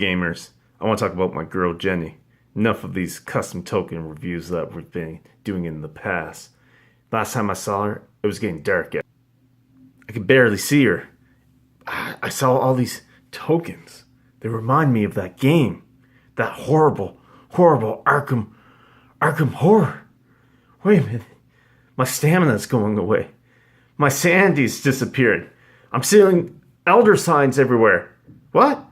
Gamers, I want to talk about my girl Jenny. Enough of these custom token reviews that we've been doing in the past. Last time I saw her, it was getting dark out. I could barely see her. I saw all these tokens. They remind me of that game. That horrible Arkham horror. Wait a minute. My stamina's going away. My sanity's disappeared. I'm seeing elder signs everywhere. What?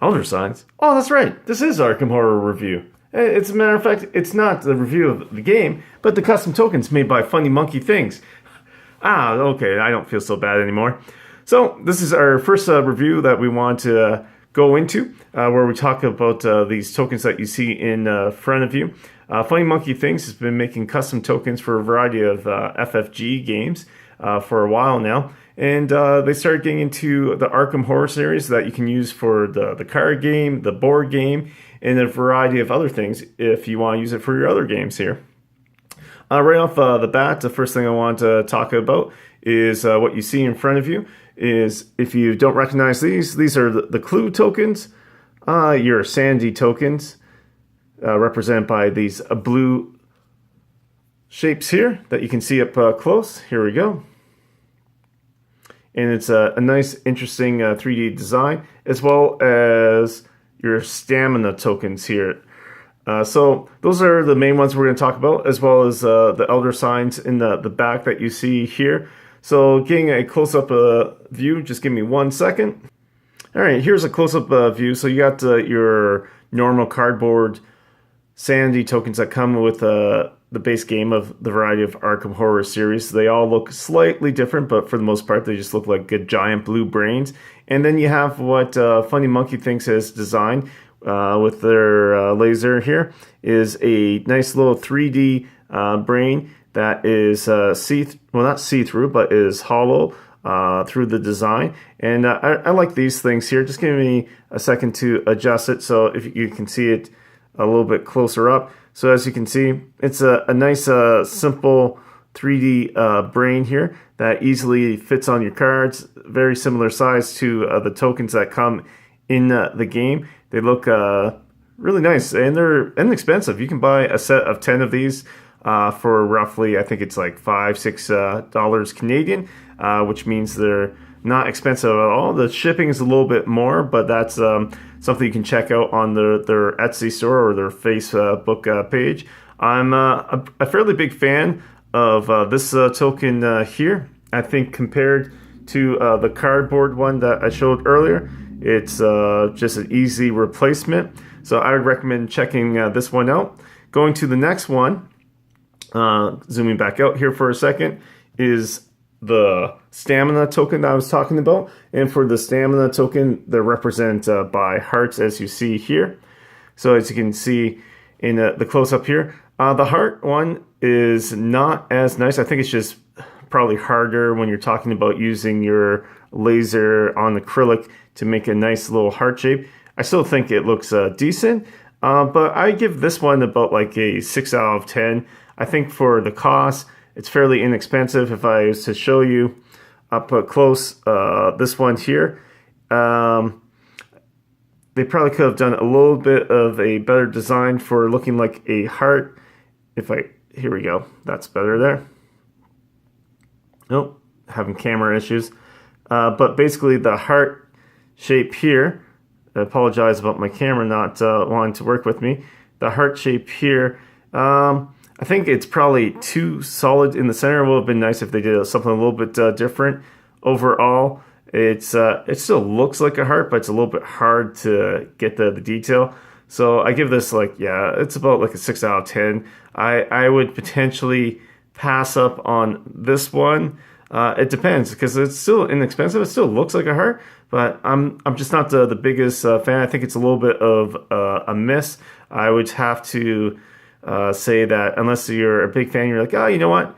Elder signs? Oh, that's right. This is Arkham Horror Review. As a matter of fact, it's not the review of the game, but the custom tokens made by Funny Monkey Things. Okay, I don't feel so bad anymore. So, this is our first review that we want to go into, where we talk about these tokens that you see in front of you. Funny Monkey Things has been making custom tokens for a variety of FFG games for a while now. And they started getting into the Arkham Horror series that you can use for the card game, the board game, and a variety of other things if you want to use it for your other games here. Right off the bat, the first thing I want to talk about is what you see in front of you. Is if you don't recognize these are the clue tokens, your sandy tokens, represented by these blue shapes here that you can see up close. Here we go. And it's a nice, interesting 3D design, as well as your stamina tokens here. So those are the main ones we're going to talk about, as well as the elder signs in the back that you see here. So getting a close-up view, just give me 1 second. All right, here's a close-up view. So you got your normal cardboard sanity tokens that come with the base game of the variety of Arkham Horror series. They all look slightly different, but for the most part, they just look like good giant blue brains. And then you have what Funny Monkey Things has designed with their laser here is a nice little 3D brain that is not see-through, but is hollow through the design. And I like these things here. Just give me a second to adjust it so if you can see it a little bit closer up. So as you can see, it's a nice simple 3D brain here that easily fits on your cards. Very similar size to the tokens that come in the game. They look really nice and they're inexpensive. You can buy a set of 10 of these for roughly, I think it's like $5-6 Canadian, which means they're not expensive at all. The shipping is a little bit more, but that's something you can check out on their Etsy store or their Facebook page. I'm a fairly big fan of this token here. I think compared to the cardboard one that I showed earlier, it's just an easy replacement. So I would recommend checking this one out. Going to the next one, zooming back out here for a second, is the stamina token that I was talking about. And for the stamina token, they're represented by hearts, as you see here. So as you can see in the close-up here, the heart one is not as nice. I think it's just probably harder when you're talking about using your laser on acrylic to make a nice little heart shape. I still think it looks decent, but I give this one about like a 6 out of 10. I think for the cost, it's fairly inexpensive. If I was to show you up close this one here, they probably could have done a little bit of a better design for looking like a heart. Here we go. That's better there. Nope, having camera issues. But basically the heart shape here, I apologize about my camera not wanting to work with me. The heart shape here, I think it's probably too solid in the center. It would have been nice if they did something a little bit different. Overall, it still looks like a heart, but it's a little bit hard to get the detail. So I give this it's about like a 6 out of 10. I would potentially pass up on this one. It depends because it's still inexpensive. It still looks like a heart, but I'm just not the biggest fan. I think it's a little bit of a miss. I would have to say that unless you're a big fan, you're like, oh, you know what,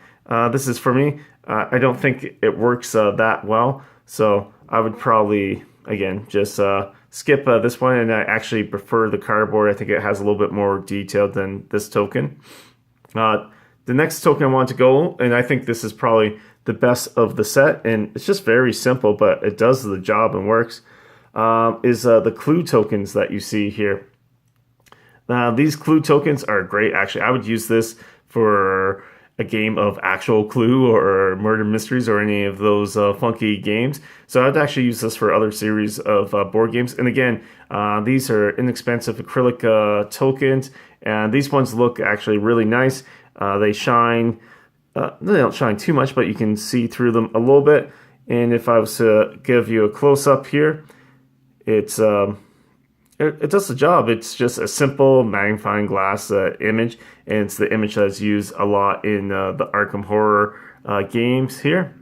this is for me. I don't think it works that well. So I would probably, again, just skip this one. And I actually prefer the cardboard. I think it has a little bit more detail than this token. The next token I want to go, and I think this is probably the best of the set, and it's just very simple, but it does the job and works. is the clue tokens that you see here. Now, these clue tokens are great. Actually, I would use this for a game of actual Clue or Murder Mysteries or any of those funky games. So I'd actually use this for other series of board games. And again, these are inexpensive acrylic tokens, and these ones look actually really nice. They shine, they don't shine too much, but you can see through them a little bit. And if I was to give you a close-up here, it's it does the job. It's just a simple magnifying glass image, and it's the image that's used a lot in the Arkham horror games here.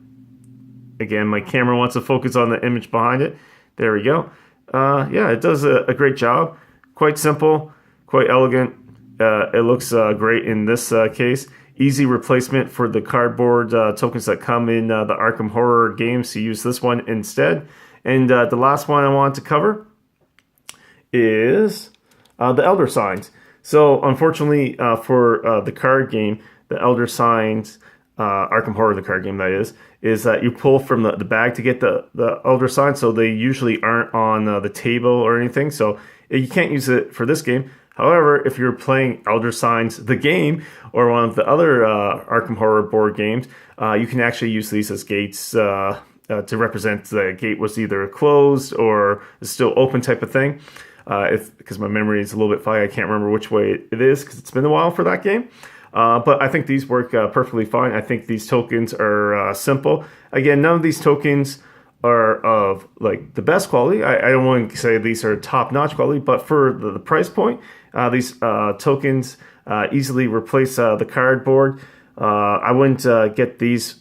Again, my camera wants to focus on the image behind it. There we go. Yeah, it does a great job. Quite simple, quite elegant. It looks great in this case. Easy replacement for the cardboard tokens that come in the Arkham horror games, to use this one instead. And the last one I want to cover is the Elder Signs. So unfortunately for the card game, the Elder Signs, Arkham Horror, the card game that is that you pull from the bag to get the Elder Signs, so they usually aren't on the table or anything, so you can't use it for this game. However, if you're playing Elder Signs, the game, or one of the other Arkham Horror board games, you can actually use these as gates to represent the gate was either closed or is still open type of thing. Because my memory is a little bit foggy, I can't remember which way it is because it's been a while for that game. But I think these work perfectly fine. I think these tokens are simple. Again, none of these tokens are of like the best quality. I don't want to say these are top-notch quality, but for the price point, these tokens easily replace the cardboard. I wouldn't get this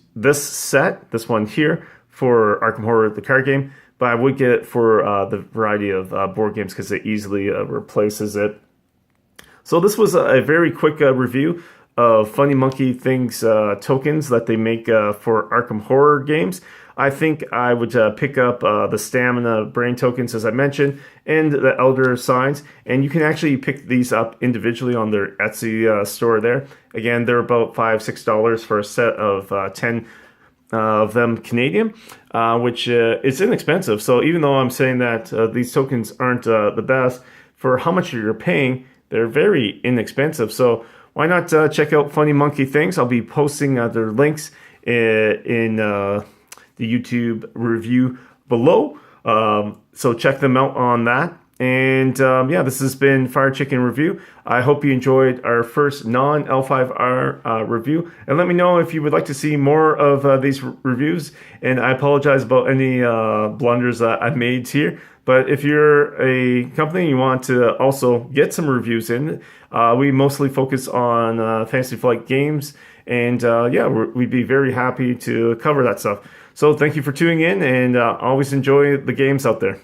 set, this one here, for Arkham Horror, the card game, but I would get it for the variety of board games because it easily replaces it. So this was a very quick review of Funny Monkey Things tokens that they make for Arkham Horror games. I think I would pick up the Stamina Brain tokens, as I mentioned, and the Elder Signs. And you can actually pick these up individually on their Etsy store there. Again, they're about $5-6 for a set of 10 of them Canadian, which is inexpensive. So even though I'm saying that these tokens aren't the best, for how much you're paying, they're very inexpensive. So why not check out Funny Monkey Things? I'll be posting their links in the YouTube review below. So check them out on that. And yeah, this has been Fire Chicken Review. I hope you enjoyed our first non-L5R review. And let me know if you would like to see more of these reviews. And I apologize about any blunders that I've made here. But if you're a company and you want to also get some reviews in, we mostly focus on Fantasy Flight games. And yeah, we'd be very happy to cover that stuff. So thank you for tuning in, and always enjoy the games out there.